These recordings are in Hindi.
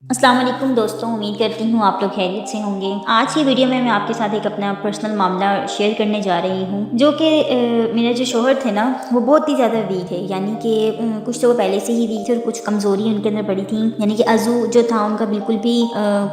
अस्सलाम वालेकुम दोस्तों, उम्मीद करती हूँ आप लोग खैरियत से होंगे। आज की वीडियो में मैं आपके साथ एक अपना पर्सनल मामला शेयर करने जा रही हूँ, जो कि मेरे जो शौहर थे ना, वो बहुत ही ज़्यादा वीक है। यानी कि कुछ तो वो पहले से ही वीक थे और कुछ कमज़ोरी उनके अंदर पड़ी थी। यानी कि अज़ू जो था उनका बिल्कुल भी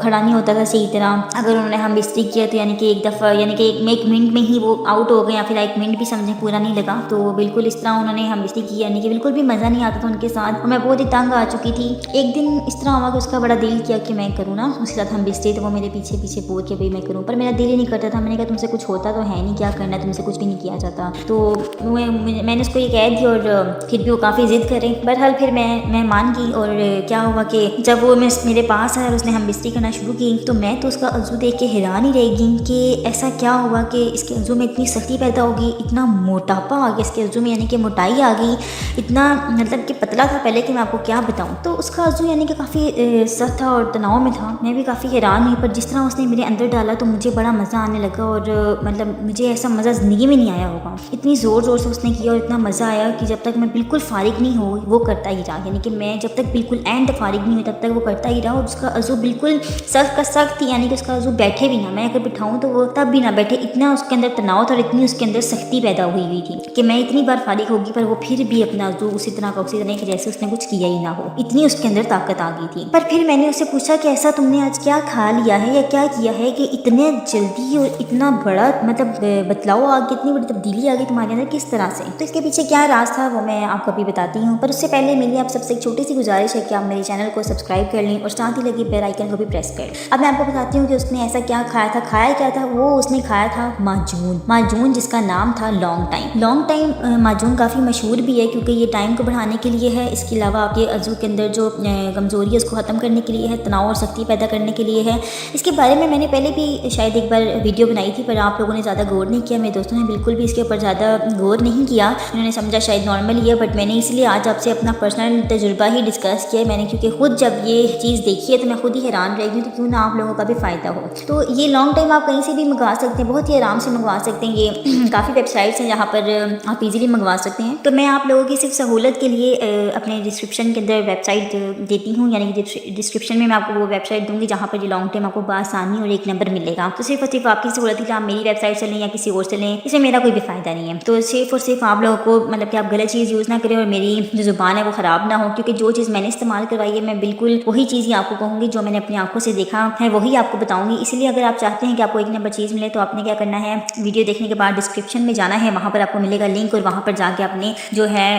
खड़ा नहीं होता था सही तरह। अगर उन्होंने हम बिस्तरी किया तो यानी कि एक दफ़ा यानी कि एक मिनट में ही वो आउट हो गए, या फिर 1 मिनट भी समझें पूरा नहीं लगा। तो बिल्कुल इस तरह उन्होंने हम बिस्तरी की, यानी कि बिल्कुल भी मज़ा नहीं आता था उनके साथ, और मैं बहुत ही तंग आ चुकी थी। एक दिन इस तरह हुआ कि उसका बड़ा दिल किया कि मैं करूँ ना उसके साथ हम बिस्ते, तो वो मेरे पीछे पीछे बोल के भाई मैं करूँ, पर मेरा दिल ही नहीं करता था। मैंने कहा तुमसे कुछ होता तो है नहीं, क्या करना, तुमसे कुछ भी नहीं किया जाता। तो मैंने उसको ये कह दिया, और फिर भी वो काफ़ी ज़िद करे। बहरहाल फिर मैं मान गई, और क्या हुआ कि जब वो मेरे पास आया और उसने हम बिस्ती करना शुरू की, तो मैं तो उसका अज़ू देख के हैरान ही रह गई कि ऐसा क्या हुआ कि इसके अज़ू में इतनी सख्ती पैदा होगी, इतना मोटापा आ गया इसके अज़ू में, यानी कि मोटाई आ गई, इतना मतलब कि पतला था पहले कि मैं आपको क्या बताऊँ। तो उसका अज़ू यानी कि काफ़ी सख्त था और तनाव में था। मैं भी काफ़ी हैरान हुई, पर जिस तरह उसने मेरे अंदर डाला तो मुझे बड़ा मज़ा आने लगा, और मतलब मुझे ऐसा मज़ा ज़िंदगी में नहीं आया होगा। इतनी ज़ोर ज़ोर से उसने किया और इतना मज़ा आया कि जब तक मैं बिल्कुल फ़ारिग नहीं हो वो करता ही रहा। यानी कि मैं जब तक बिल्कुल एंड फ़ारिग नहीं हुई तब तक वो करता ही रहा, और उसका अज़ू बिल्कुल सख्त का सख्त थी। यानी कि उसका अज़ू बैठे भी ना, मैं अगर बिठाऊँ तो वो तब भी ना बैठे, इतना उसके अंदर तनाव था और इतनी उसके अंदर सख्ती पैदा हुई थी कि मैं इतनी बार फ़ारिग होगी पर वो फिर भी अपना अज़ू उसी तरह का उसी तरह कि जैसे उसने कुछ किया ही ना हो, इतनी उसके अंदर ताकत आ गई थी। पर फिर मैंने उससे पूछा कि ऐसा तुमने आज क्या खा लिया है या क्या किया है कि इतने जल्दी और इतना बड़ा मतलब बदलाव आ गया, इतनी बड़ी तब्दीली आ गई तुम्हारे अंदर, किस तरह से? तो इसके पीछे क्या राज था वो मैं आपको अभी बताती हूँ, पर उससे पहले मेरी आप सबसे एक छोटी सी गुजारिश है कि आप मेरे चैनल को सब्सक्राइब कर लें और साथ ही लगे बेल आइकन को भी प्रेस कर लें। अब मैं आपको बताती हूँ कि उसने ऐसा क्या खाया था। खाया क्या था वो? उसने खाया था माजून। माजून जिसका नाम था लॉन्ग टाइम। लॉन्ग टाइम माजून काफ़ी मशहूर भी है क्योंकि ये टाइम को बढ़ाने के लिए है। इसके अलावा आपके अज़ू के अंदर जो कमज़ोरी है उसको ख़त्म करने के लिए है, तनाव और सख्ती पैदा करने के लिए है। इसके बारे में मैंने पहले भी शायद एक बार वीडियो बनाई थी, पर आप लोगों ने ज़्यादा गौर नहीं किया। मेरे दोस्तों ने बिल्कुल भी इसके ऊपर ज़्यादा गौर नहीं किया, उन्होंने समझा शायद नॉर्मल ही है। बट मैंने इसलिए आज आपसे अपना पर्सनल तजुर्बा ही डिस्कस किया है मैंने, क्योंकि खुद जब ये चीज़ देखी है तो मैं खुद ही हैरान रह गई, तो क्यों ना आप लोगों का भी फ़ायदा हो। तो ये लॉन्ग टाइम आप कहीं से भी मंगवा सकते हैं, बहुत ही आराम से मंगवा सकते हैं। ये काफ़ी वेबसाइट्स हैं जहाँ पर आप इजीली मंगवा सकते हैं। तो मैं आप लोगों की सिर्फ सहूलत के लिए अपने डिस्क्रिप्शन के अंदर वेबसाइट देती हूँ, यानी कि डिस्क्रिप्शन में मैं आपको वो वेबसाइट दूंगी जहाँ पर ये लॉन्ग टाइम आपको आसानी और एक नंबर मिलेगा। तो सिर्फ और सिर्फ आपकी सहूलत के लिए आप मेरी वेबसाइट से लें या किसी और से लें, इसमें मेरा कोई भी फ़ायदा नहीं है। तो सिर्फ और सिर्फ आप लोगों को मतलब कि आप गलत चीज़ यूज़ ना करें और मेरी जो ज़ुबान है वो ख़राब ना हो, क्योंकि जो चीज़ मैंने इस्तेमाल करवाई है मैं बिल्कुल वही चीज़ ही आपको कहूँगी, जो मैंने अपनी आंखों से देखा है वही आपको बताऊँगी। इसलिए अगर आप चाहते हैं कि आपको एक नंबर चीज़ मिले तो आपने क्या करना है, वीडियो देखने के बाद डिस्क्रिप्शन में जाना है, वहाँ पर आपको मिलेगा लिंक, और वहाँ पर जाके आपने जो है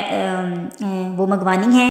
वो मंगवानी है।